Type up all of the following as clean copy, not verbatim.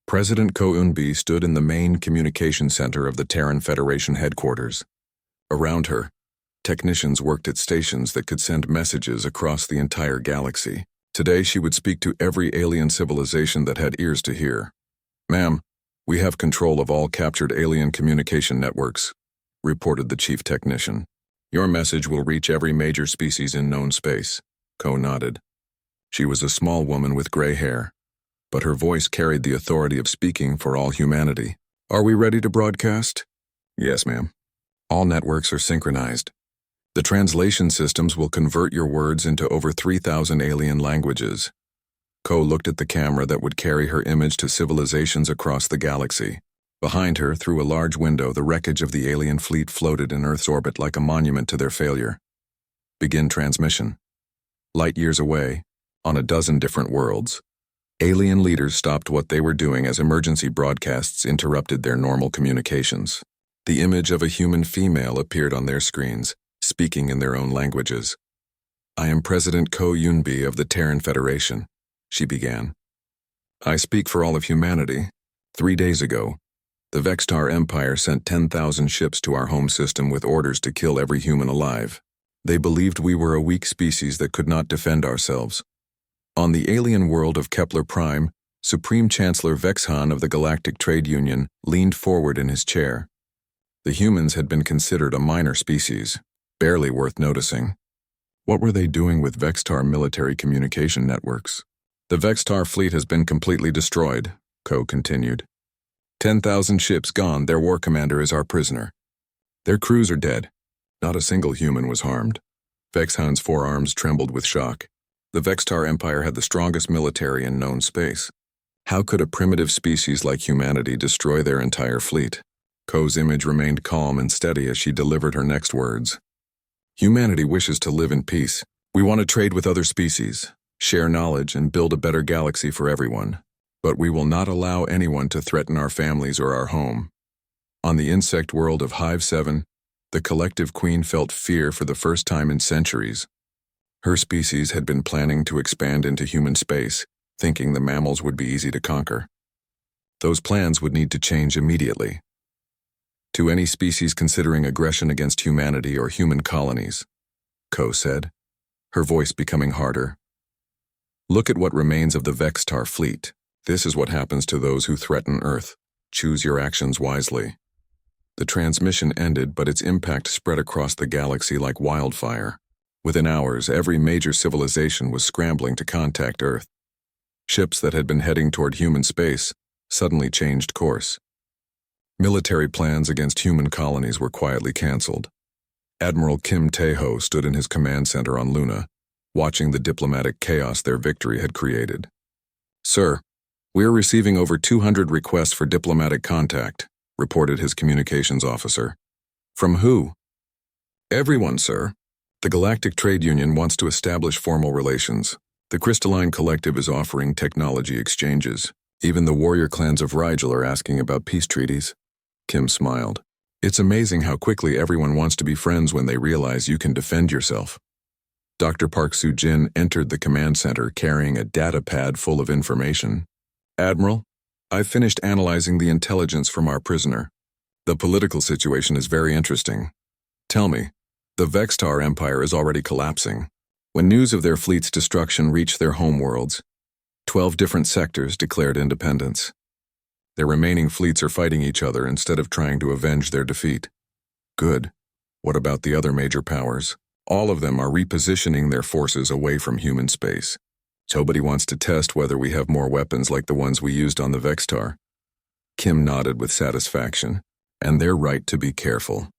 President Ko Eun-bi stood in the main communication center of the Terran Federation headquarters. Around her, technicians worked at stations that could send messages across the entire galaxy. Today she would speak to every alien civilization that had ears to hear. "Ma'am, we have control of all captured alien communication networks," reported the chief technician. "Your message will reach every major species in known space." Ko nodded. She was a small woman with gray hair, but her voice carried the authority of speaking for all humanity. "Are we ready to broadcast?" "Yes, ma'am. All networks are synchronized. The translation systems will convert your words into over 3,000 alien languages." Ko looked at the camera that would carry her image to civilizations across the galaxy. Behind her, through a large window, the wreckage of the alien fleet floated in Earth's orbit like a monument to their failure. Begin transmission. Light years away, on a dozen different worlds, alien leaders stopped what they were doing as emergency broadcasts interrupted their normal communications. The image of a human female appeared on their screens, speaking in their own languages. "I am President Ko Eun-bi of the Terran Federation," she began. "I speak for all of humanity. 3 days ago, the Vextar Empire sent 10,000 ships to our home system with orders to kill every human alive. They believed we were a weak species that could not defend ourselves. On the alien world of Kepler Prime, Supreme Chancellor Vexhan of the Galactic Trade Union leaned forward in his chair. The humans had been considered a minor species, barely worth noticing. What were they doing with Vextar military communication networks? "The Vextar fleet has been completely destroyed," Ko continued. 10,000 ships gone, their war commander is our prisoner. Their crews are dead. Not a single human was harmed." Vexhan's forearms trembled with shock. The Vextar Empire had the strongest military in known space. How could a primitive species like humanity destroy their entire fleet? Ko's image remained calm and steady as she delivered her next words. "Humanity wishes to live in peace. We want to trade with other species, share knowledge, and build a better galaxy for everyone. But we will not allow anyone to threaten our families or our home." On the insect world of Hive 7, the collective queen felt fear for the first time in centuries. Her species had been planning to expand into human space, thinking the mammals would be easy to conquer. Those plans would need to change immediately. "To any species considering aggression against humanity or human colonies," Ko said, her voice becoming harder, "look at what remains of the Vextar fleet. This is what happens to those who threaten Earth. Choose your actions wisely." The transmission ended, but its impact spread across the galaxy like wildfire. Within hours, every major civilization was scrambling to contact Earth. Ships that had been heading toward human space suddenly changed course. Military plans against human colonies were quietly canceled. Admiral Kim Tae-ho stood in his command center on Luna, watching the diplomatic chaos their victory had created. "Sir, we are receiving over 200 requests for diplomatic contact," reported his communications officer. "From who?" "Everyone, sir. The Galactic Trade Union wants to establish formal relations. The Crystalline Collective is offering technology exchanges. Even the warrior clans of Rigel are asking about peace treaties." Kim smiled. "It's amazing how quickly everyone wants to be friends when they realize you can defend yourself." Dr. Park Soo-jin entered the command center carrying a data pad full of information. "Admiral, I've finished analyzing the intelligence from our prisoner. The political situation is very interesting. Tell me, the Vextar Empire is already collapsing. When news of their fleet's destruction reached their homeworlds, 12 different sectors declared independence. Their remaining fleets are fighting each other instead of trying to avenge their defeat." "Good. What about the other major powers?" "All of them are repositioning their forces away from human space. Nobody wants to test whether we have more weapons like the ones we used on the Vextar." Kim nodded with satisfaction. "And they're right to be careful.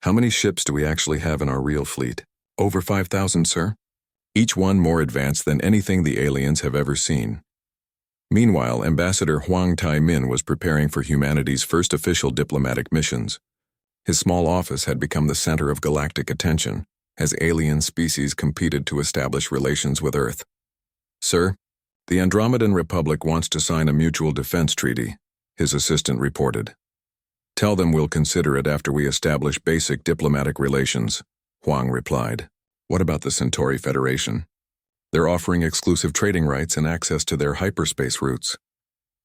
How many ships do we actually have in our real fleet?" "Over 5,000, sir. Each one more advanced than anything the aliens have ever seen." Meanwhile, Ambassador Hwang Tai-min was preparing for humanity's first official diplomatic missions. His small office had become the center of galactic attention as alien species competed to establish relations with Earth. "Sir, the Andromedan Republic wants to sign a mutual defense treaty," his assistant reported. "Tell them we'll consider it after we establish basic diplomatic relations," Hwang replied. "What about the Centauri Federation?" "They're offering exclusive trading rights and access to their hyperspace routes."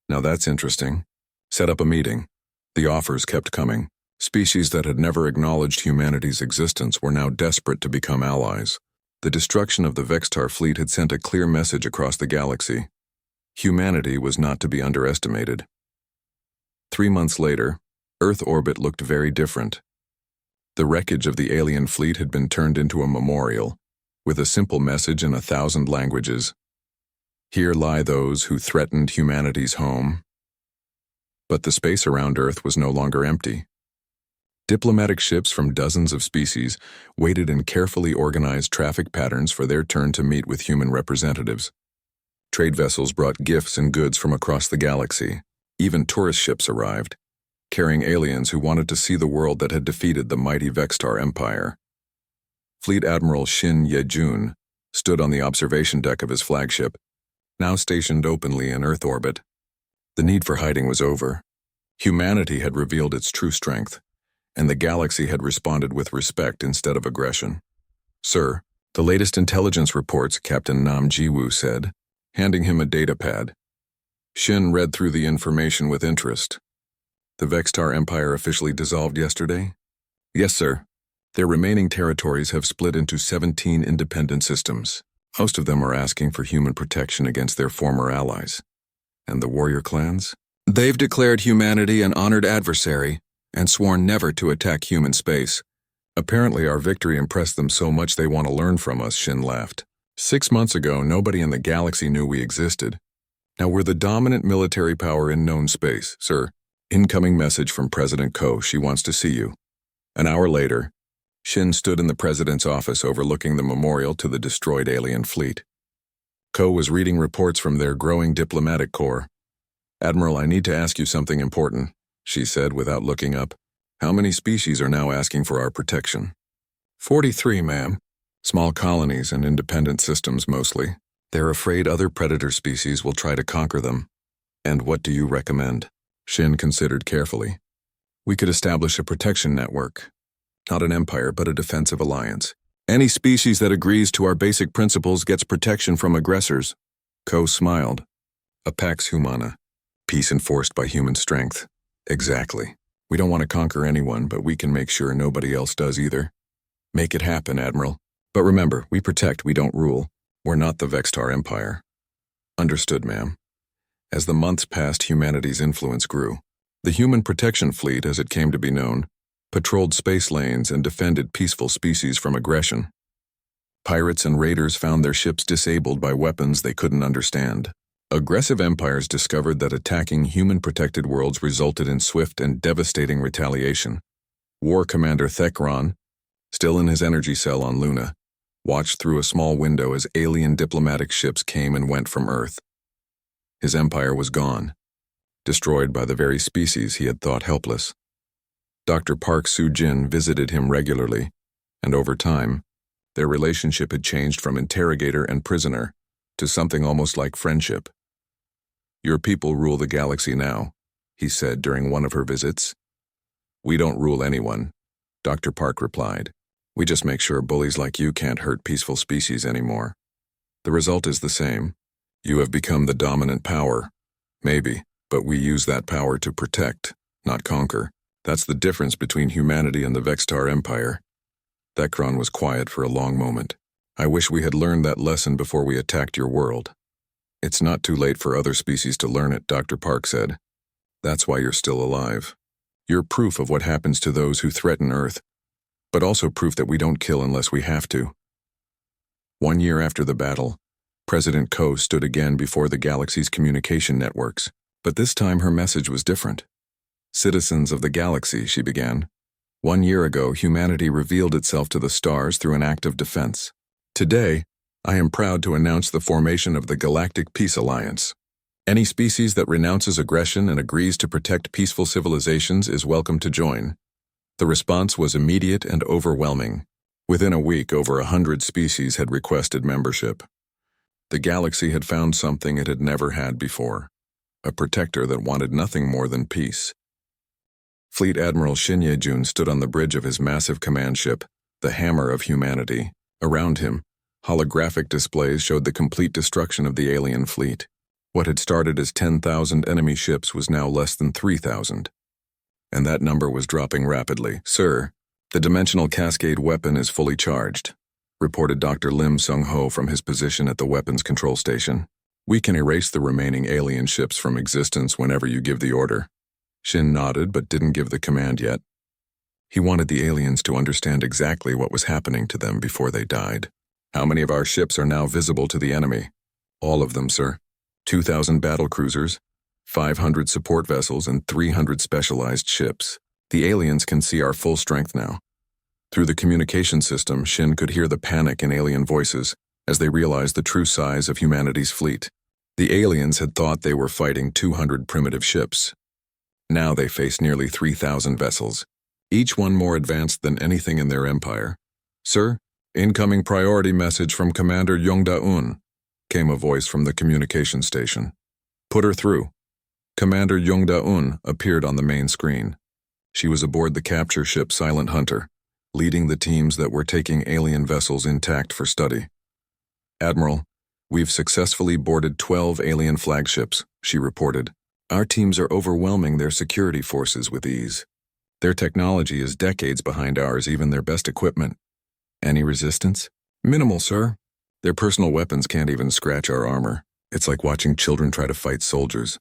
Now that's interesting. Set up a meeting. The offers kept coming. Species that had never acknowledged humanity's existence were now desperate to become allies. The destruction of the Vextar fleet had sent a clear message across the galaxy. Humanity was not to be underestimated. 3 months later, Earth orbit looked very different. The wreckage of the alien fleet had been turned into a memorial, with a simple message in 1,000 languages. Here lie those who threatened humanity's home. But the space around Earth was no longer empty. Diplomatic ships from dozens of species waited in carefully organized traffic patterns for their turn to meet with human representatives. Trade vessels brought gifts and goods from across the galaxy. Even tourist ships arrived, carrying aliens who wanted to see the world that had defeated the mighty Vextar Empire. Fleet Admiral Shin Ye-jun stood on the observation deck of his flagship, now stationed openly in Earth orbit. The need for hiding was over. Humanity had revealed its true strength, and the galaxy had responded with respect instead of aggression. "Sir, the latest intelligence reports," Captain Nam Jiwoo said, handing him a datapad. Shin read through the information with interest. "The Vextar Empire officially dissolved yesterday?" "Yes, sir. Their remaining territories have split into 17 independent systems. Most of them are asking for human protection against their former allies. And the warrior clans? They've declared humanity an honored adversary and sworn never to attack human space. Apparently our victory impressed them so much they want to learn from us," Shin laughed. 6 months ago, nobody in the galaxy knew we existed. Now we're the dominant military power in known space, sir. Incoming message from President Ko. She wants to see you. An hour later, Shin stood in the president's office overlooking the memorial to the destroyed alien fleet. Ko was reading reports from their growing diplomatic corps. "Admiral, I need to ask you something important," she said without looking up. "How many species are now asking for our protection?" 43, ma'am. Small colonies and independent systems mostly. They're afraid other predator species will try to conquer them. And what do you recommend? Shin considered carefully. We could establish a protection network. Not an empire, but a defensive alliance. Any species that agrees to our basic principles gets protection from aggressors. Ko smiled. A Pax Humana. Peace enforced by human strength. Exactly. We don't want to conquer anyone, but we can make sure nobody else does either. Make it happen, Admiral. But remember, we protect, we don't rule. We're not the Vextar Empire. Understood, ma'am. As the months passed, humanity's influence grew. The Human Protection Fleet, as it came to be known, patrolled space lanes and defended peaceful species from aggression. Pirates and raiders found their ships disabled by weapons they couldn't understand. Aggressive empires discovered that attacking human-protected worlds resulted in swift and devastating retaliation. War Commander Thekron, still in his energy cell on Luna, watched through a small window as alien diplomatic ships came and went from Earth. His empire was gone, destroyed by the very species he had thought helpless. Dr. Park Soo-jin visited him regularly, and over time, their relationship had changed from interrogator and prisoner to something almost like friendship. Your people rule the galaxy now, he said during one of her visits. We don't rule anyone, Dr. Park replied. We just make sure bullies like you can't hurt peaceful species anymore. The result is the same. You have become the dominant power. Maybe, but we use that power to protect, not conquer. That's the difference between humanity and the Vextar Empire. Thekron was quiet for a long moment. I wish we had learned that lesson before we attacked your world. It's not too late for other species to learn it, Dr. Park said. That's why you're still alive. You're proof of what happens to those who threaten Earth, but also proof that we don't kill unless we have to. 1 year after the battle, President Ko stood again before the galaxy's communication networks, but this time her message was different. Citizens of the galaxy, she began. 1 year ago, humanity revealed itself to the stars through an act of defense. Today, I am proud to announce the formation of the Galactic Peace Alliance. Any species that renounces aggression and agrees to protect peaceful civilizations is welcome to join. The response was immediate and overwhelming. Within a week, over 100 species had requested membership. The galaxy had found something it had never had before, a protector that wanted nothing more than peace. Fleet Admiral Shin Ye-jun stood on the bridge of his massive command ship, the Hammer of Humanity. Around him, holographic displays showed the complete destruction of the alien fleet. What had started as 10,000 enemy ships was now less than 3,000. And that number was dropping rapidly. "Sir, the dimensional cascade weapon is fully charged," reported Dr. Lim Sung-ho from his position at the weapons control station. "We can erase the remaining alien ships from existence whenever you give the order." Shin nodded but didn't give the command yet. He wanted the aliens to understand exactly what was happening to them before they died. "How many of our ships are now visible to the enemy?" "All of them, sir. 2,000 battle cruisers, 500 support vessels, and 300 specialized ships. The aliens can see our full strength now." Through the communication system, Shin could hear the panic in alien voices as they realized the true size of humanity's fleet. The aliens had thought they were fighting 200 primitive ships. Now they faced nearly 3,000 vessels, each one more advanced than anything in their empire. "Sir, incoming priority message from Commander Yongda-un," came a voice from the communication station. "Put her through." Commander Yongda-un appeared on the main screen. She was aboard the capture ship Silent Hunter, leading the teams that were taking alien vessels intact for study. "Admiral, we've successfully boarded 12 alien flagships," she reported. "Our teams are overwhelming their security forces with ease. Their technology is decades behind ours, even their best equipment." "Any resistance?" "Minimal, sir. Their personal weapons can't even scratch our armor. It's like watching children try to fight soldiers."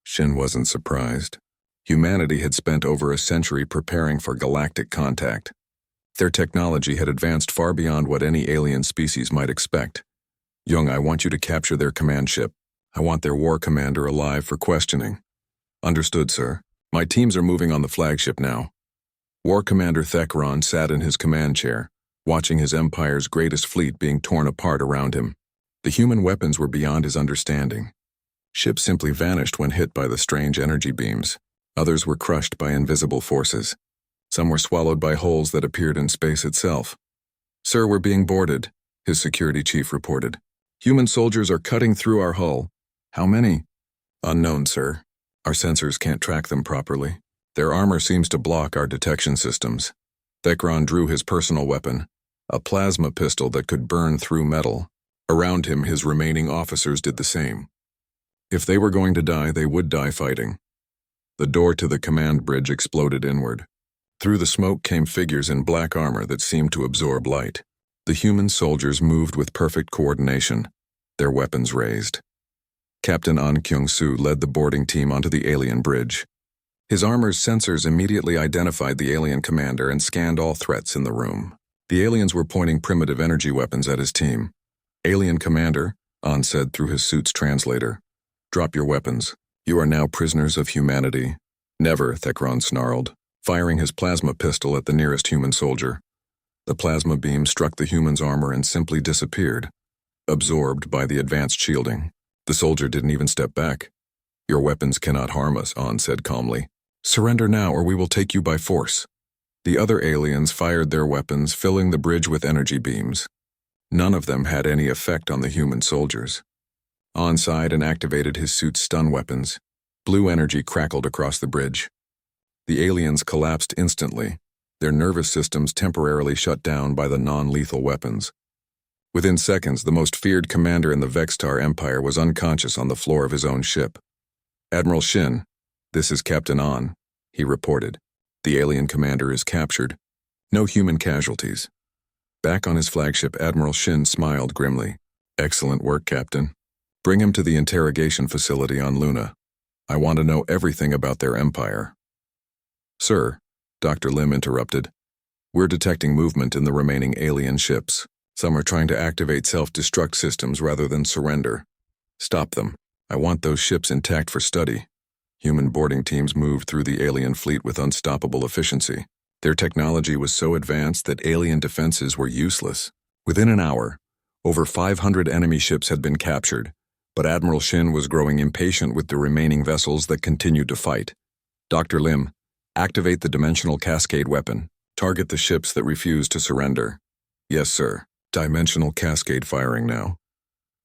Shin wasn't surprised. Humanity had spent over a century preparing for galactic contact. Their technology had advanced far beyond what any alien species might expect. "Young, I want you to capture their command ship. I want their war commander alive for questioning." "Understood, sir. My teams are moving on the flagship now." War Commander Thekron sat in his command chair, watching his empire's greatest fleet being torn apart around him. The human weapons were beyond his understanding. Ships simply vanished when hit by the strange energy beams. Others were crushed by invisible forces. Some were swallowed by holes that appeared in space itself. "Sir, we're being boarded," his security chief reported. "Human soldiers are cutting through our hull." "How many?" "Unknown, sir. Our sensors can't track them properly. Their armor seems to block our detection systems." Thekron drew his personal weapon, a plasma pistol that could burn through metal. Around him, his remaining officers did the same. If they were going to die, they would die fighting. The door to the command bridge exploded inward. Through the smoke came figures in black armor that seemed to absorb light. The human soldiers moved with perfect coordination, their weapons raised. Captain An Kyung-soo led the boarding team onto the alien bridge. His armor's sensors immediately identified the alien commander and scanned all threats in the room. The aliens were pointing primitive energy weapons at his team. "Alien commander," An said through his suit's translator, "drop your weapons. You are now prisoners of humanity." "Never," Thekron snarled, firing his plasma pistol at the nearest human soldier. The plasma beam struck the human's armor and simply disappeared, absorbed by the advanced shielding. The soldier didn't even step back. "Your weapons cannot harm us," An said calmly. "Surrender now or we will take you by force." The other aliens fired their weapons, filling the bridge with energy beams. None of them had any effect on the human soldiers. An sighed and activated his suit's stun weapons. Blue energy crackled across the bridge. The aliens collapsed instantly, their nervous systems temporarily shut down by the non-lethal weapons. Within seconds, the most feared commander in the Vextar Empire was unconscious on the floor of his own ship. "Admiral Shin, this is Captain An," he reported. "The alien commander is captured. No human casualties." Back on his flagship, Admiral Shin smiled grimly. "Excellent work, Captain. Bring him to the interrogation facility on Luna. I want to know everything about their empire." "Sir," Dr. Lim interrupted, "we're detecting movement in the remaining alien ships. Some are trying to activate self-destruct systems rather than surrender. Stop them. I want those ships intact for study." Human boarding teams moved through the alien fleet with unstoppable efficiency. Their technology was so advanced that alien defenses were useless. Within an hour, over 500 enemy ships had been captured, but Admiral Shin was growing impatient with the remaining vessels that continued to fight. "Dr. Lim, activate the dimensional cascade weapon. Target the ships that refuse to surrender." "Yes, sir." Dimensional cascade firing now.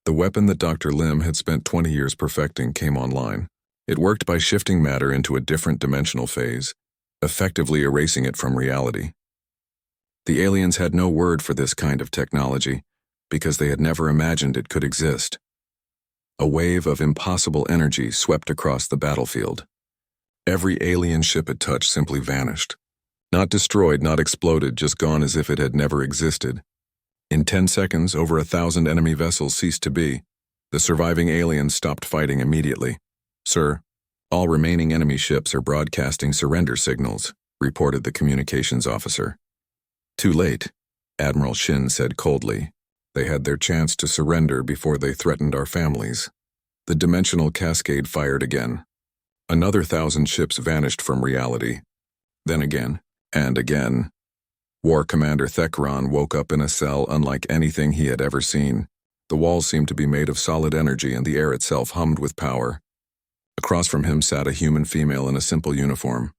The weapon that Dr. Lim had spent 20 years perfecting came online. It worked by shifting matter into a different dimensional phase, effectively erasing it from reality. The aliens had no word for this kind of technology because they had never imagined it could exist. A wave of impossible energy swept across the battlefield. Every alien ship it touched simply vanished. Not destroyed, not exploded, just gone as if it had never existed. In 10 seconds, over 1,000 enemy vessels ceased to be. The surviving aliens stopped fighting immediately. "Sir, all remaining enemy ships are broadcasting surrender signals," reported the communications officer. "Too late," Admiral Shin said coldly. "They had their chance to surrender before they threatened our families." The dimensional cascade fired again. Another 1,000 ships vanished from reality. Then again, and again. War Commander Thekron woke up in a cell unlike anything he had ever seen. The walls seemed to be made of solid energy and the air itself hummed with power. Across from him sat a human female in a simple uniform.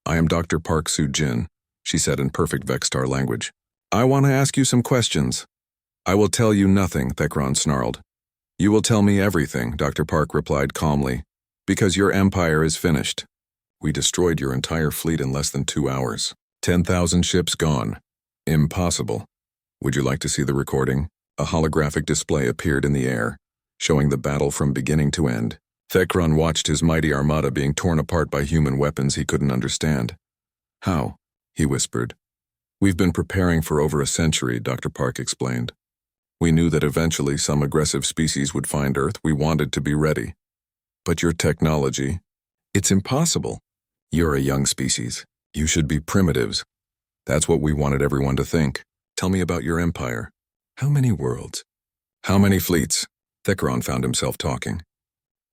"I am Dr. Park Soo-jin," she said in perfect Vextar language. "I want to ask you some questions." "I will tell you nothing," Thekron snarled. "You will tell me everything," Dr. Park replied calmly, "because your empire is finished. We destroyed your entire fleet in less than 2 hours. 10,000 ships gone. Impossible. Would you like to see the recording?" A holographic display appeared in the air, showing the battle from beginning to end. Thekron watched his mighty armada being torn apart by human weapons he couldn't understand. "How?" he whispered. "We've been preparing for over a century," Dr. Park explained. "We knew that eventually some aggressive species would find Earth. We wanted to be ready. But your technology, it's impossible. You're a young species. You should be primitives. That's what we wanted everyone to think. Tell me about your empire. How many worlds? How many fleets?" Thekron found himself talking.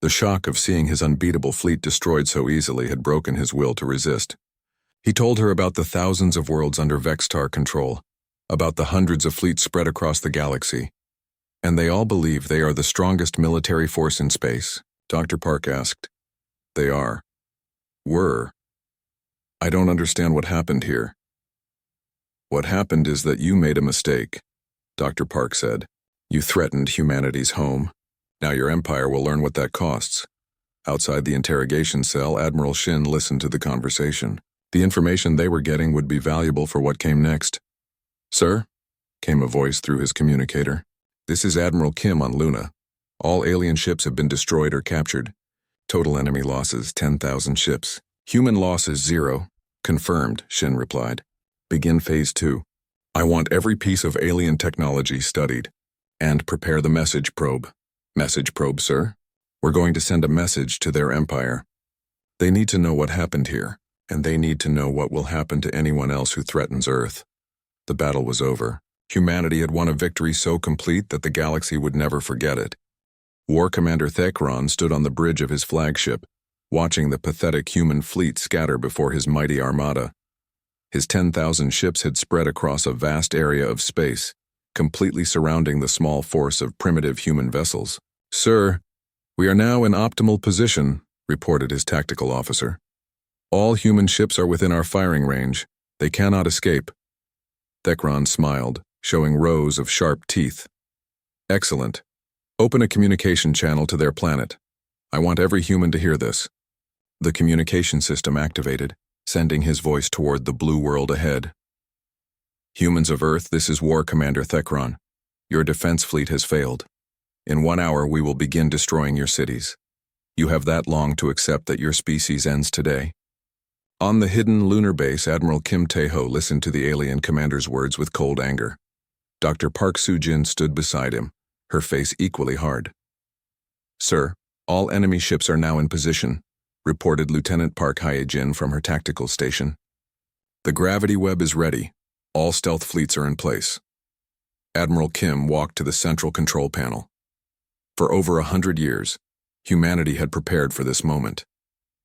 The shock of seeing his unbeatable fleet destroyed so easily had broken his will to resist. He told her about the thousands of worlds under Vextar control, about the hundreds of fleets spread across the galaxy. "And they all believe they are the strongest military force in space?" Dr. Park asked. "They are. Were. I don't understand what happened here." "What happened is that you made a mistake," Dr. Park said. "You threatened humanity's home. Now your empire will learn what that costs." Outside the interrogation cell, Admiral Shin listened to the conversation. The information they were getting would be valuable for what came next. "Sir?" came a voice through his communicator. "This is Admiral Kim on Luna. All alien ships have been destroyed or captured. Total enemy losses, 10,000 ships. Human losses, 0. Confirmed," Shin replied. "Begin Phase 2. I want every piece of alien technology studied. And prepare the message probe." "Message probe, sir?" "We're going to send a message to their empire. They need to know what happened here, and they need to know what will happen to anyone else who threatens Earth." The battle was over. Humanity had won a victory so complete that the galaxy would never forget it. War Commander Thekron stood on the bridge of his flagship, watching the pathetic human fleet scatter before his mighty armada. His 10,000 ships had spread across a vast area of space, completely surrounding the small force of primitive human vessels. "Sir, we are now in optimal position," reported his tactical officer. "All human ships are within our firing range. They cannot escape." Thekron smiled, showing rows of sharp teeth. "Excellent. Open a communication channel to their planet. I want every human to hear this." The communication system activated, sending his voice toward the blue world ahead. "Humans of Earth, this is War Commander Thekron. Your defense fleet has failed. In 1 hour, we will begin destroying your cities. You have that long to accept that your species ends today." On the hidden lunar base, Admiral Kim Tae-ho listened to the alien commander's words with cold anger. Dr. Park Soo-jin stood beside him, her face equally hard. "Sir, all enemy ships are now in position," reported Lieutenant Park Hae-jin from her tactical station. "The gravity web is ready. All stealth fleets are in place." Admiral Kim walked to the central control panel. For over 100 years, humanity had prepared for this moment.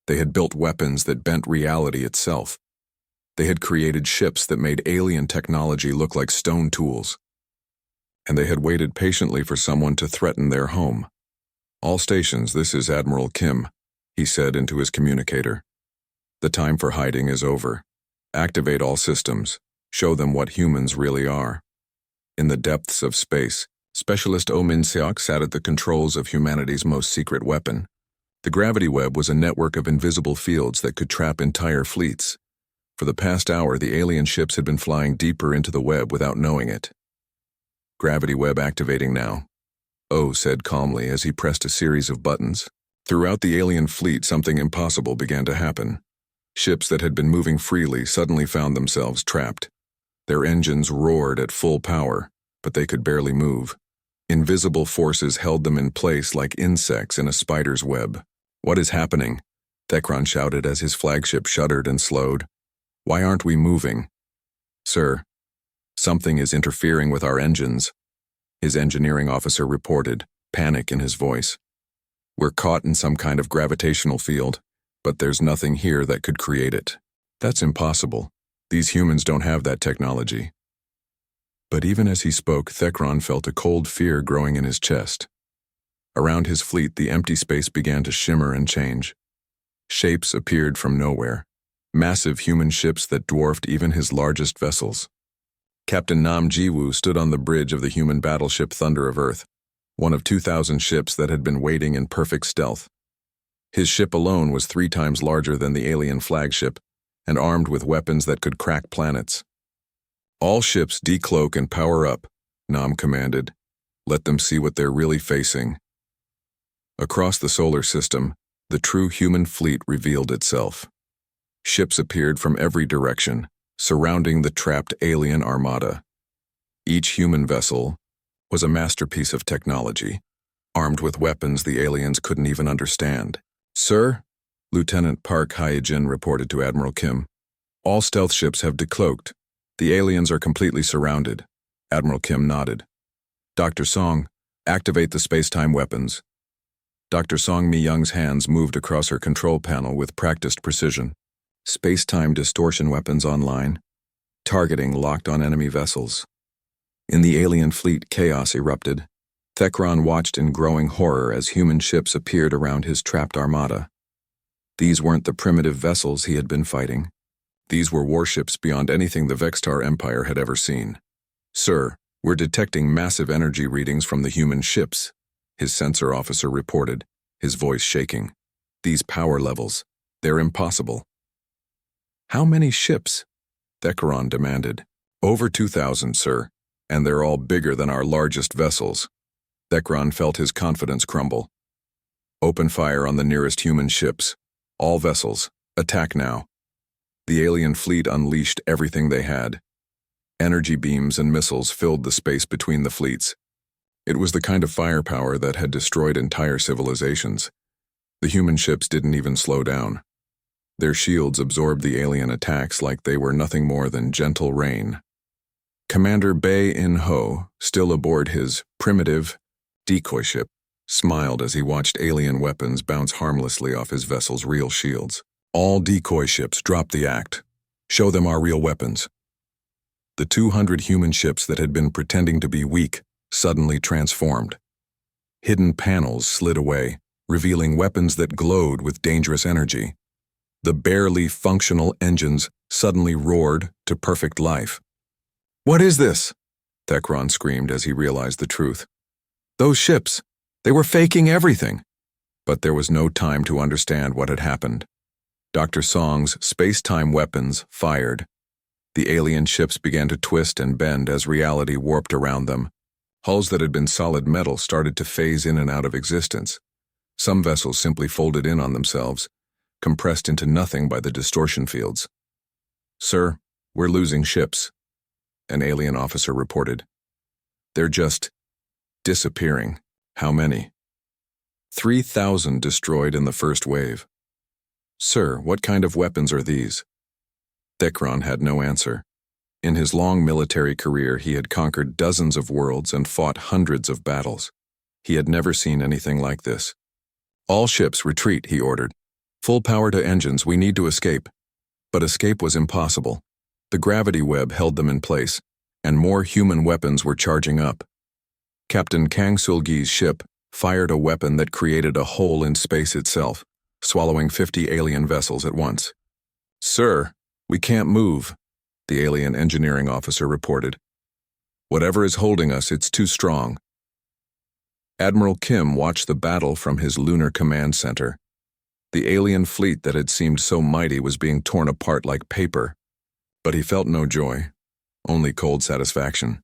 They had built weapons that bent reality itself. They had created ships that made alien technology look like stone tools. And they had waited patiently for someone to threaten their home. "All stations, this is Admiral Kim," he said into his communicator. "The time for hiding is over. Activate all systems. Show them what humans really are." In the depths of space, Specialist Oh Min-seok sat at the controls of humanity's most secret weapon. The gravity web was a network of invisible fields that could trap entire fleets. For the past hour, the alien ships had been flying deeper into the web without knowing it. "Gravity web activating now." O said calmly as he pressed a series of buttons. Throughout the alien fleet, something impossible began to happen. Ships that had been moving freely suddenly found themselves trapped. Their engines roared at full power, but they could barely move. Invisible forces held them in place like insects in a spider's web. "What is happening?" Thekron shouted as his flagship shuddered and slowed. "Why aren't we moving?" "Sir, something is interfering with our engines," his engineering officer reported, panic in his voice. "We're caught in some kind of gravitational field, but there's nothing here that could create it." "That's impossible. These humans don't have that technology." But even as he spoke, Thekron felt a cold fear growing in his chest. Around his fleet, the empty space began to shimmer and change. Shapes appeared from nowhere, massive human ships that dwarfed even his largest vessels. Captain Nam Jiwoo stood on the bridge of the human battleship Thunder of Earth, one of 2,000 ships that had been waiting in perfect stealth. His ship alone was 3 times larger than the alien flagship, and armed with weapons that could crack planets. "All ships decloak and power up," Nam commanded. "Let them see what they're really facing." Across the solar system, the true human fleet revealed itself. Ships appeared from every direction, surrounding the trapped alien armada. Each human vessel was a masterpiece of technology, armed with weapons the aliens couldn't even understand. "Sir," Lieutenant Park Hyejin reported to Admiral Kim, "all stealth ships have decloaked. The aliens are completely surrounded." Admiral Kim nodded. "Dr. Song, activate the space-time weapons." Dr. Song Mi-young's hands moved across her control panel with practiced precision. Space-time distortion weapons online. Targeting locked on enemy vessels. In the alien fleet, chaos erupted. Thekron watched in growing horror as human ships appeared around his trapped armada. These weren't the primitive vessels he had been fighting. These were warships beyond anything the Vextar Empire had ever seen. "Sir, we're detecting massive energy readings from the human ships," his sensor officer reported, his voice shaking. "These power levels, they're impossible." "How many ships?" Thekron demanded. "Over 2,000, sir, and they're all bigger than our largest vessels." Thekron felt his confidence crumble. "Open fire on the nearest human ships. All vessels, attack now." The alien fleet unleashed everything they had. Energy beams and missiles filled the space between the fleets. It was the kind of firepower that had destroyed entire civilizations. The human ships didn't even slow down. Their shields absorbed the alien attacks like they were nothing more than gentle rain. Commander Bae In-ho, still aboard his primitive decoy ship, smiled as he watched alien weapons bounce harmlessly off his vessel's real shields. "All decoy ships, drop the act. Show them our real weapons." The 200 human ships that had been pretending to be weak suddenly transformed. Hidden panels slid away, revealing weapons that glowed with dangerous energy. The barely functional engines suddenly roared to perfect life. "What is this?" Thekron screamed as he realized the truth. "Those ships, they were faking everything." But there was no time to understand what had happened. Dr. Song's space-time weapons fired. The alien ships began to twist and bend as reality warped around them. Hulls that had been solid metal started to phase in and out of existence. Some vessels simply folded in on themselves, compressed into nothing by the distortion fields. "Sir, we're losing ships," an alien officer reported. "They're just disappearing." "How many?" 3,000 destroyed in the first wave." "Sir, what kind of weapons are these?" Thekron had no answer. In his long military career, he had conquered dozens of worlds and fought hundreds of battles. He had never seen anything like this. "All ships retreat," he ordered. "Full power to engines, we need to escape." But escape was impossible. The gravity web held them in place, and more human weapons were charging up. Captain Kang Sul-gi's ship fired a weapon that created a hole in space itself, swallowing 50 alien vessels at once. "Sir, we can't move," the alien engineering officer reported. "Whatever is holding us, it's too strong." Admiral Kim watched the battle from his lunar command center. The alien fleet that had seemed so mighty was being torn apart like paper. But he felt no joy, only cold satisfaction.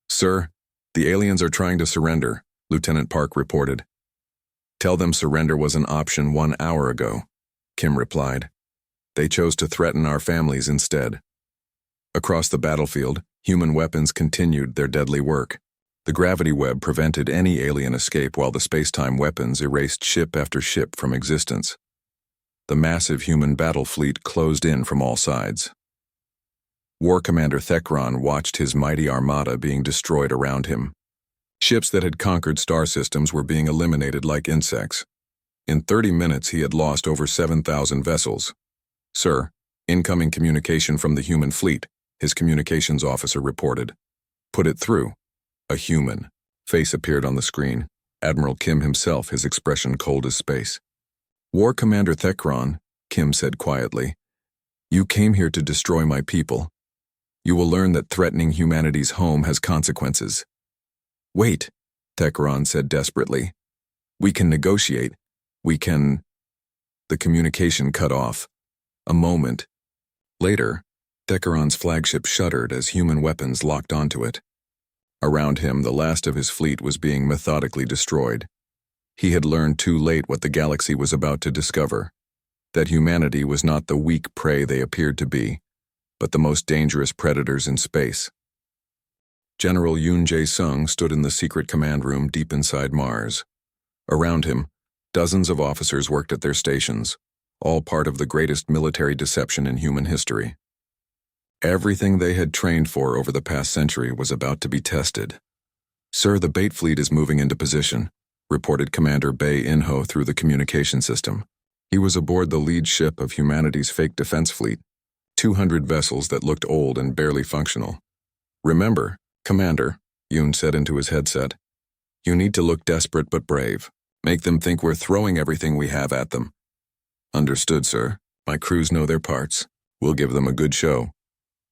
"Sir, the aliens are trying to surrender. Lieutenant Park reported. Tell them surrender was an option 1 hour ago, Kim replied. They chose to threaten our families instead. Across the battlefield, human weapons continued their deadly work. The gravity web prevented any alien escape while the space-time weapons erased ship after ship from existence. The massive human battle fleet closed in from all sides. War Commander Thekron watched his mighty armada being destroyed around him. Ships that had conquered star systems were being eliminated like insects. In 30 minutes, he had lost over 7,000 vessels. Sir, incoming communication from the human fleet, his communications officer reported. Put it through. A human face appeared on the screen. Admiral Kim himself, his expression cold as space. War Commander Thekron, Kim said quietly, you came here to destroy my people. You will learn that threatening humanity's home has consequences. Wait, Thekron said desperately. We can negotiate. We can... The communication cut off. A moment. Later, Thekron's flagship shuddered as human weapons locked onto it. Around him, the last of his fleet was being methodically destroyed. He had learned too late what the galaxy was about to discover, that humanity was not the weak prey they appeared to be, but the most dangerous predators in space. General Yoon Jae-sung stood in the secret command room deep inside Mars. Around him, dozens of officers worked at their stations, all part of the greatest military deception in human history. Everything they had trained for over the past century was about to be tested. Sir, the bait fleet is moving into position, reported Commander Bae In-ho through the communication system. He was aboard the lead ship of humanity's fake defense fleet, 200 vessels that looked old and barely functional. Remember, Commander, Yoon said into his headset, you need to look desperate but brave. Make them think we're throwing everything we have at them. Understood, sir. My crews know their parts. We'll give them a good show.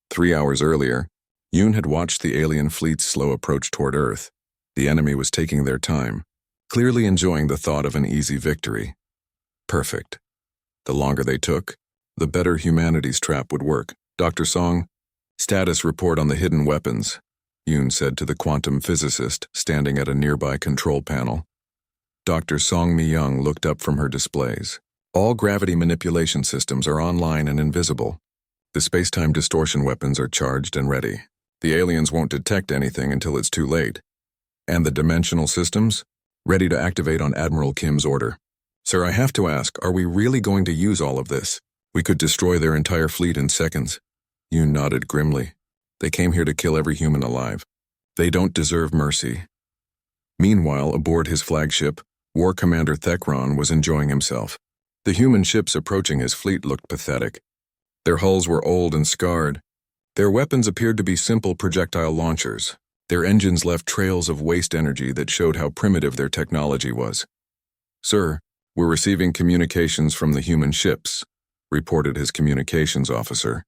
3 hours earlier, Yoon had watched the alien fleet's slow approach toward Earth. The enemy was taking their time, clearly enjoying the thought of an easy victory. Perfect. The longer they took, the better humanity's trap would work. Dr. Song, status report on the hidden weapons, Yoon said to the quantum physicist standing at a nearby control panel. Dr. Song Mi-young looked up from her displays. All gravity manipulation systems are online and invisible. The space-time distortion weapons are charged and ready. The aliens won't detect anything until it's too late. And the dimensional systems? Ready to activate on Admiral Kim's order. Sir, I have to ask, are we really going to use all of this? We could destroy their entire fleet in seconds. Yoon nodded grimly. They came here to kill every human alive. They don't deserve mercy. Meanwhile, aboard his flagship, War Commander Thekron was enjoying himself. The human ships approaching his fleet looked pathetic. Their hulls were old and scarred. Their weapons appeared to be simple projectile launchers. Their engines left trails of waste energy that showed how primitive their technology was. Sir, we're receiving communications from the human ships, reported his communications officer.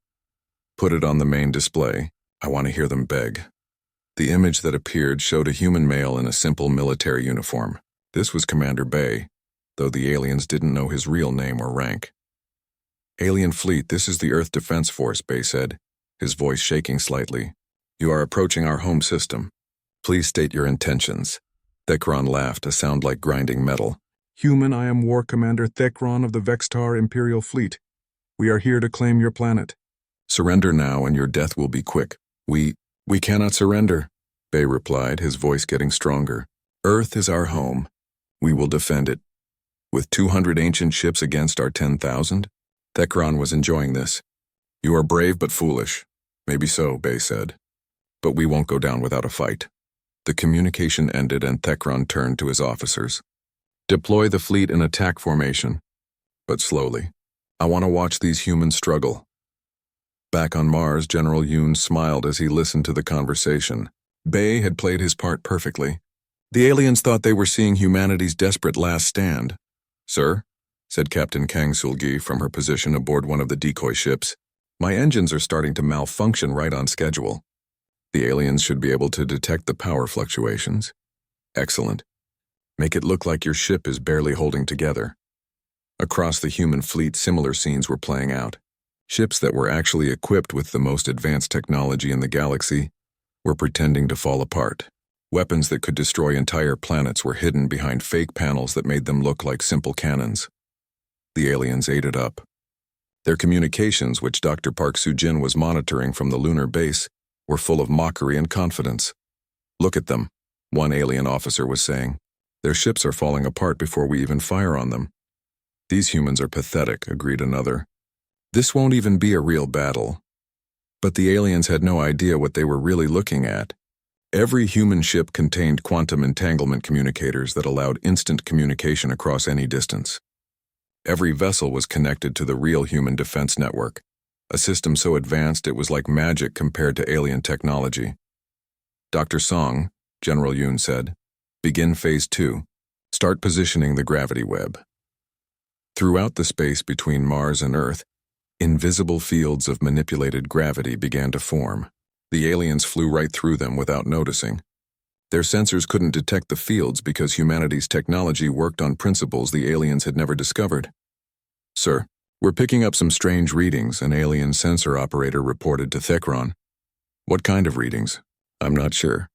Put it on the main display. I want to hear them beg. The image that appeared showed a human male in a simple military uniform. This was Commander Bae, though the aliens didn't know his real name or rank. Alien fleet, this is the Earth Defense Force, Bae said, his voice shaking slightly. You are approaching our home system. Please state your intentions. Thekron laughed, a sound like grinding metal. Human, I am War Commander Thekron of the Vextar Imperial Fleet. We are here to claim your planet. Surrender now and your death will be quick. We cannot surrender, Bae replied, his voice getting stronger. Earth is our home. We will defend it. With 200 ancient ships against our 10,000? Thekron was enjoying this. You are brave but foolish. Maybe so, Bae said. But we won't go down without a fight. The communication ended and Thekron turned to his officers. Deploy the fleet in attack formation. But slowly. I want to watch these humans struggle. Back on Mars, General Yoon smiled as he listened to the conversation. Bae had played his part perfectly. The aliens thought they were seeing humanity's desperate last stand. Sir, said Captain Kang Sul-gi from her position aboard one of the decoy ships, my engines are starting to malfunction right on schedule. The aliens should be able to detect the power fluctuations. Excellent. Make it look like your ship is barely holding together. Across the human fleet, similar scenes were playing out. Ships that were actually equipped with the most advanced technology in the galaxy were pretending to fall apart. Weapons that could destroy entire planets were hidden behind fake panels that made them look like simple cannons. The aliens ate it up. Their communications, which Dr. Park Soo-jin was monitoring from the lunar base, were full of mockery and confidence. "Look at them," one alien officer was saying. "Their ships are falling apart before we even fire on them." "These humans are pathetic," agreed another. "This won't even be a real battle." But the aliens had no idea what they were really looking at. Every human ship contained quantum entanglement communicators that allowed instant communication across any distance. Every vessel was connected to the real human defense network, a system so advanced it was like magic compared to alien technology. "Dr. Song," General Yoon said, "begin Phase 2. Start positioning the gravity web." Throughout the space between Mars and Earth, invisible fields of manipulated gravity began to form. The aliens flew right through them without noticing. Their sensors couldn't detect the fields because humanity's technology worked on principles the aliens had never discovered. "Sir, we're picking up some strange readings," an alien sensor operator reported to Thekron. "What kind of readings?" "I'm not sure.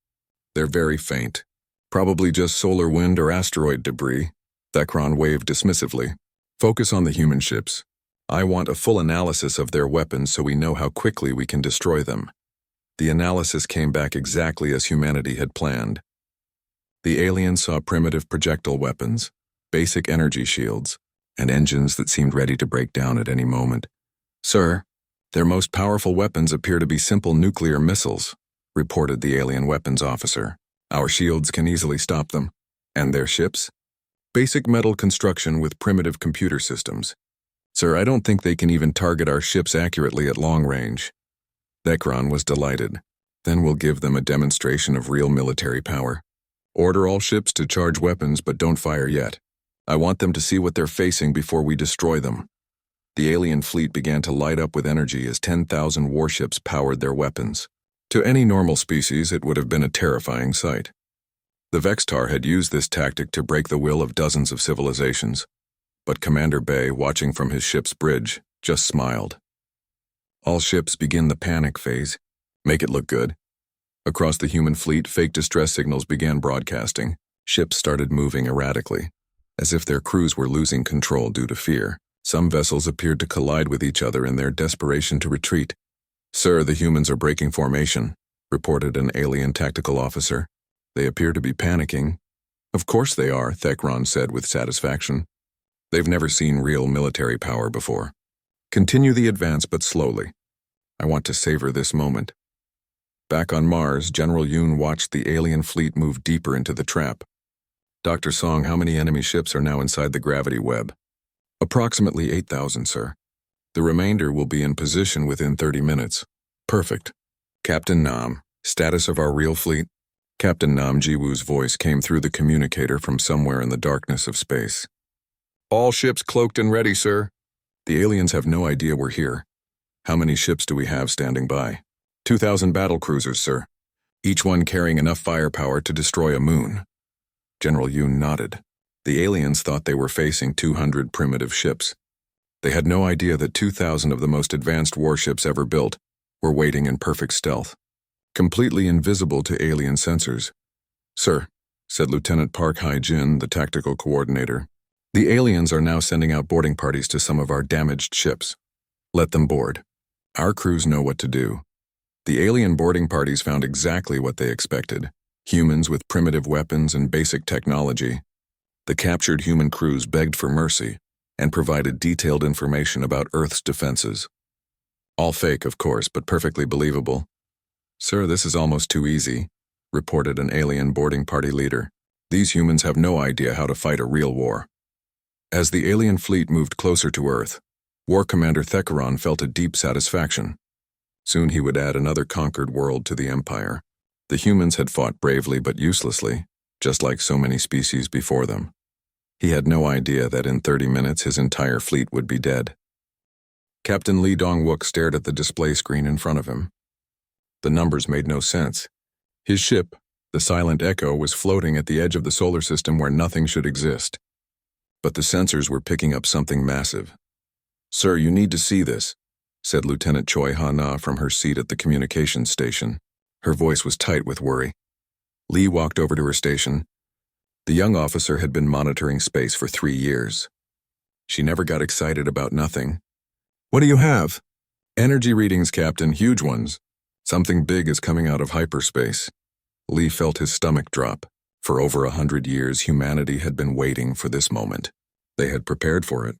They're very faint. Probably just solar wind or asteroid debris." Thekron waved dismissively. "Focus on the human ships. I want a full analysis of their weapons so we know how quickly we can destroy them." The analysis came back exactly as humanity had planned. The aliens saw primitive projectile weapons, basic energy shields, and engines that seemed ready to break down at any moment. "Sir, their most powerful weapons appear to be simple nuclear missiles," reported the alien weapons officer. "Our shields can easily stop them." "And their ships?" "Basic metal construction with primitive computer systems." "Sir, I don't think they can even target our ships accurately at long range." Thekron was delighted. "Then we'll give them a demonstration of real military power. Order all ships to charge weapons but don't fire yet. I want them to see what they're facing before we destroy them." The alien fleet began to light up with energy as 10,000 warships powered their weapons. To any normal species, it would have been a terrifying sight. The Vextar had used this tactic to break the will of dozens of civilizations. But Commander Bay, watching from his ship's bridge, just smiled. "All ships begin the panic phase. Make it look good." Across the human fleet, fake distress signals began broadcasting. Ships started moving erratically, as if their crews were losing control due to fear. Some vessels appeared to collide with each other in their desperation to retreat. "Sir, the humans are breaking formation," reported an alien tactical officer. "They appear to be panicking." "Of course they are," Thekron said with satisfaction. "They've never seen real military power before. Continue the advance, but slowly. I want to savor this moment." Back on Mars, General Yoon watched the alien fleet move deeper into the trap. "Dr. Song, how many enemy ships are now inside the gravity web?" "Approximately 8,000, sir. The remainder will be in position within 30 minutes. "Perfect. Captain Nam, status of our real fleet?" Captain Nam Jiwoo's voice came through the communicator from somewhere in the darkness of space. "All ships cloaked and ready, sir." "The aliens have no idea we're here. How many ships do we have standing by?" 2,000 battle cruisers, sir. Each one carrying enough firepower to destroy a moon." General Yoon nodded. The aliens thought they were facing 200 primitive ships. They had no idea that 2,000 of the most advanced warships ever built were waiting in perfect stealth, completely invisible to alien sensors. "Sir," said Lieutenant Park Hae-jin, the tactical coordinator, "the aliens are now sending out boarding parties to some of our damaged ships. Let them board. Our crews know what to do." The alien boarding parties found exactly what they expected: humans with primitive weapons and basic technology. The captured human crews begged for mercy and provided detailed information about Earth's defenses. All fake, of course, but perfectly believable. "Sir, this is almost too easy," reported an alien boarding party leader. "These humans have no idea how to fight a real war." As the alien fleet moved closer to Earth, War Commander Thekron felt a deep satisfaction. Soon he would add another conquered world to the Empire. The humans had fought bravely but uselessly, just like so many species before them. He had no idea that in 30 minutes his entire fleet would be dead. Captain Lee Dong-wook stared at the display screen in front of him. The numbers made no sense. His ship, the Silent Echo, was floating at the edge of the solar system where nothing should exist. But the sensors were picking up something massive. "Sir, you need to see this," said Lieutenant Choi Ha-na from her seat at the communications station. Her voice was tight with worry. Lee walked over to her station. The young officer had been monitoring space for 3 years. She never got excited about nothing. "What do you have?" "Energy readings, Captain, huge ones. Something big is coming out of hyperspace." Lee felt his stomach drop. For over 100 years, humanity had been waiting for this moment. They had prepared for it,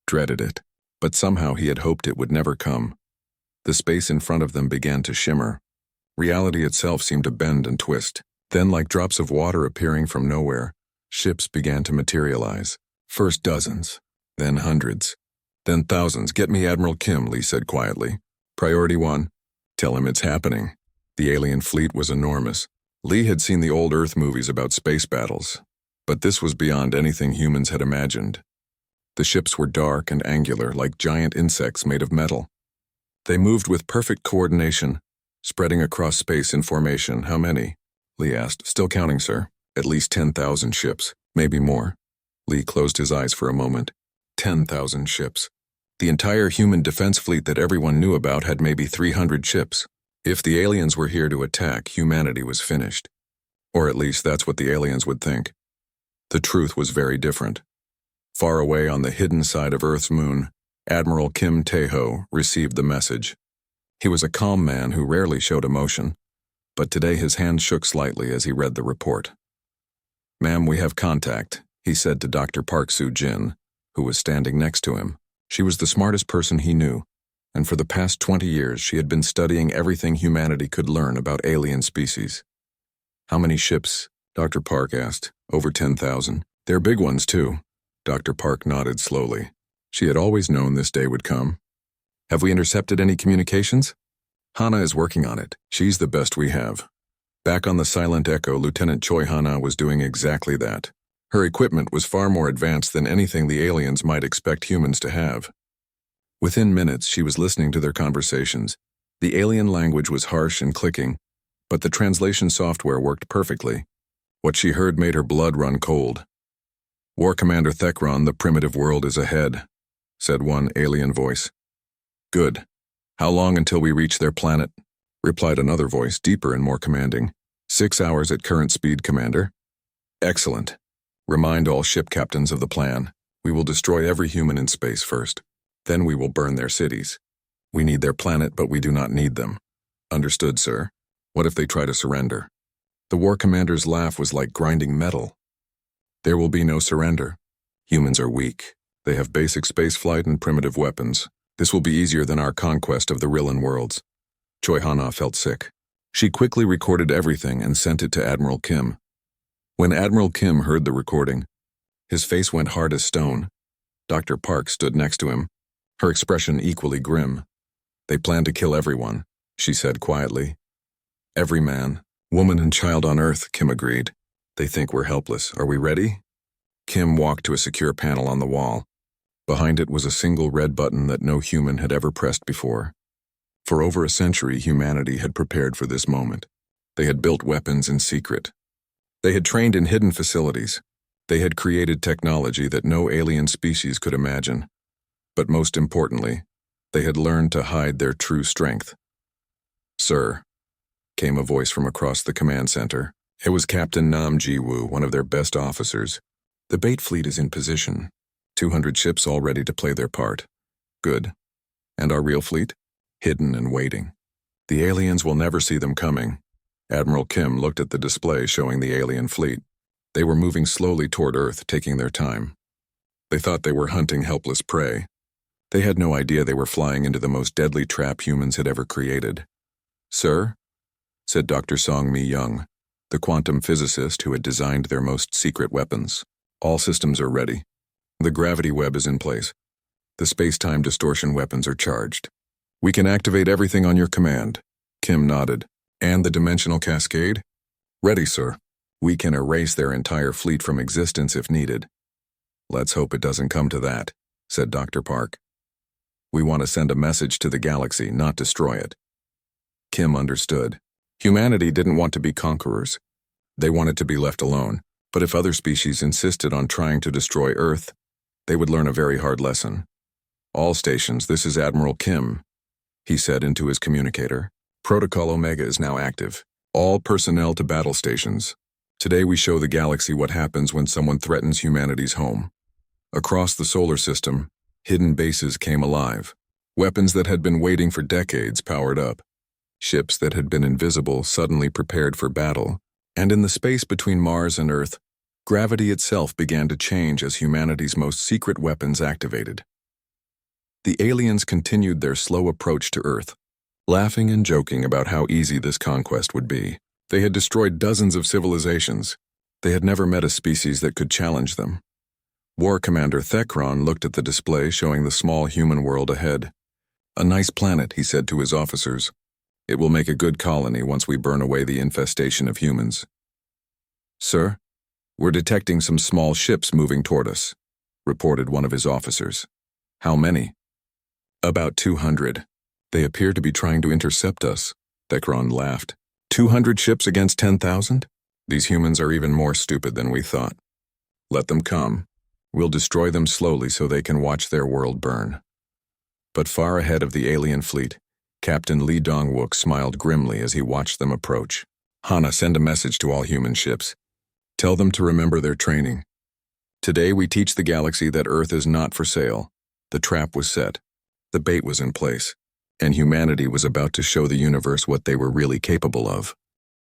dreaded it, but somehow he had hoped it would never come. The space in front of them began to shimmer. Reality itself seemed to bend and twist. Then, like drops of water appearing from nowhere, ships began to materialize. First dozens, then hundreds, then thousands. "Get me Admiral Kim," Lee said quietly. "Priority 1. Tell him it's happening." The alien fleet was enormous. Lee had seen the old Earth movies about space battles, but this was beyond anything humans had imagined. The ships were dark and angular, like giant insects made of metal. They moved with perfect coordination, spreading across space in formation. "How many?" Lee asked. "Still counting, sir. At least 10,000 ships, maybe more." Lee closed his eyes for a moment. 10,000 ships. The entire human defense fleet that everyone knew about had maybe 300 ships. If the aliens were here to attack, humanity was finished. Or at least that's what the aliens would think. The truth was very different. Far away on the hidden side of Earth's moon, Admiral Kim Tae-ho received the message. He was a calm man who rarely showed emotion, but today his hand shook slightly as he read the report. "Ma'am, we have contact," he said to Dr. Park Soo-jin, who was standing next to him. She was the smartest person he knew, and for the past 20 years she had been studying everything humanity could learn about alien species. "How many ships?" Dr. Park asked. "Over 10,000. They're big ones, too." Dr. Park nodded slowly. She had always known this day would come. "Have we intercepted any communications?" "Hana is working on it. She's the best we have." Back on the Silent Echo, Lieutenant Choi Hana was doing exactly that. Her equipment was far more advanced than anything the aliens might expect humans to have. Within minutes, she was listening to their conversations. The alien language was harsh and clicking, but the translation software worked perfectly. What she heard made her blood run cold. "War Commander Thekron, the primitive world is ahead," said one alien voice. "Good. How long until we reach their planet?" replied another voice, deeper and more commanding. 6 hours at current speed, Commander." "Excellent. Remind all ship captains of the plan. We will destroy every human in space first. Then we will burn their cities. We need their planet, but we do not need them." "Understood, sir. What if they try to surrender?" The war commander's laugh was like grinding metal. "There will be no surrender. Humans are weak. They have basic spaceflight and primitive weapons. This will be easier than our conquest of the Rillan worlds." Choi Hana felt sick. She quickly recorded everything and sent it to Admiral Kim. When Admiral Kim heard the recording, his face went hard as stone. Dr. Park stood next to him, her expression equally grim. "They plan to kill everyone," she said quietly. "Every man, woman, and child on Earth," Kim agreed. "They think we're helpless. Are we ready?" Kim walked to a secure panel on the wall. Behind it was a single red button that no human had ever pressed before. For over a century, humanity had prepared for this moment. They had built weapons in secret. They had trained in hidden facilities. They had created technology that no alien species could imagine. But most importantly, they had learned to hide their true strength. "Sir," came a voice from across the command center. It was Captain Nam Ji-woo, one of their best officers. "The bait fleet is in position. 200 ships all ready to play their part." "Good. And our real fleet?" "Hidden and waiting. The aliens will never see them coming." Admiral Kim looked at the display showing the alien fleet. They were moving slowly toward Earth, taking their time. They thought they were hunting helpless prey. They had no idea they were flying into the most deadly trap humans had ever created. "Sir," said Dr. Song-Mi Young, the quantum physicist who had designed their most secret weapons. "All systems are ready. The gravity web is in place. The space-time distortion weapons are charged. We can activate everything on your command." Kim nodded. "And the dimensional cascade?" "Ready, sir. We can erase their entire fleet from existence if needed." "Let's hope it doesn't come to that," said Dr. Park. "We want to send a message to the galaxy, not destroy it." Kim understood. Humanity didn't want to be conquerors. They wanted to be left alone, but if other species insisted on trying to destroy Earth, they would learn a very hard lesson. "All stations, this is Admiral Kim," he said into his communicator. "Protocol Omega is now active. All personnel to battle stations. Today we show the galaxy what happens when someone threatens humanity's home. Across the solar system, hidden bases came alive. Weapons that had been waiting for decades powered up. Ships that had been invisible suddenly prepared for battle. And in the space between Mars and Earth, gravity itself began to change as humanity's most secret weapons activated. The aliens continued their slow approach to Earth, laughing and joking about how easy this conquest would be. They had destroyed dozens of civilizations. They had never met a species that could challenge them. War Commander Thekron looked at the display showing the small human world ahead. "A nice planet," he said to his officers. "It will make a good colony once we burn away the infestation of humans." "Sir, we're detecting some small ships moving toward us," reported one of his officers. "How many?" "About 200. They appear to be trying to intercept us," Thekron laughed. 200 ships against 10,000? These humans are even more stupid than we thought. Let them come. We'll destroy them slowly so they can watch their world burn. But far ahead of the alien fleet, Captain Lee Dong-wook smiled grimly as he watched them approach. "Hana, send a message to all human ships. Tell them to remember their training. Today we teach the galaxy that Earth is not for sale. The trap was set. The bait was in place. And humanity was about to show the universe what they were really capable of."